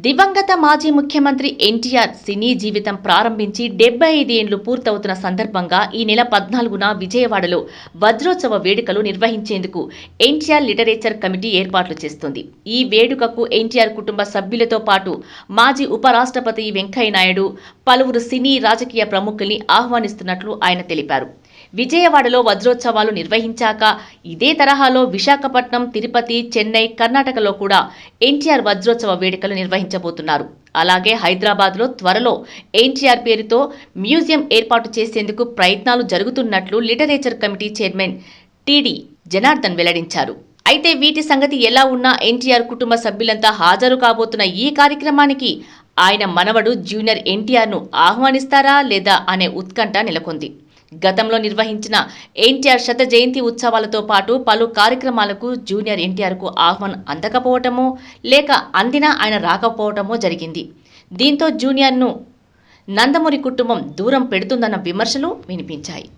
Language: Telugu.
దివంగత మాజీ ముఖ్యమంత్రి ఎన్టీఆర్ సినీ జీవితం ప్రారంభించి 75 ఏళ్లు పూర్తవుతున్న సందర్భంగా ఈ నెల 14న విజయవాడలో వజ్రోత్సవ వేడుకలు నిర్వహించేందుకు ఎన్టీఆర్ లిటరేచర్ కమిటీ ఏర్పాట్లు చేస్తుంది. ఈ వేడుకకు ఎన్టీఆర్ కుటుంబ సభ్యులతో పాటు మాజీ ఉపరాష్ట్రపతి వెంకయ్య నాయుడు, పలువురు సినీ రాజకీయ ప్రముఖుల్ని ఆహ్వానిస్తున్నట్లు ఆయన తెలిపారు. విజయవాడలో వజ్రోత్సవాలు నిర్వహించాక ఇదే తరహాలో విశాఖపట్నం, తిరుపతి, చెన్నై, కర్ణాటకలో కూడా ఎన్టీఆర్ వజ్రోత్సవ వేడుకలు నిర్వహించబోతున్నారు. అలాగే హైదరాబాద్లో త్వరలో ఎన్టీఆర్ పేరుతో మ్యూజియం ఏర్పాటు చేసేందుకు ప్రయత్నాలు జరుగుతున్నట్లు literature committee chairman TD Janardhan వెల్లడించారు. అయితే వీటి సంగతి ఎలా ఉన్నా ఎన్టీఆర్ కుటుంబ సభ్యులంతా హాజరు కాబోతున్న ఈ కార్యక్రమానికి ఆయన మనవడు జూనియర్ ఎన్టీఆర్ను ఆహ్వానిస్తారా లేదా అనే ఉత్కంఠ నెలకొంది. గతంలో నిర్వహించిన ఎన్టీఆర్ శత జయంతి ఉత్సవాలతో పాటు పలు కార్యక్రమాలకు జూనియర్ ఎన్టీఆర్కు ఆహ్వానం అందకపోవటమో లేక అందినా ఆయన రాకపోవటమో జరిగింది. దీంతో జూనియర్ను నందమూరి కుటుంబం దూరం పెడుతుందన్న విమర్శలు వినిపించాయి.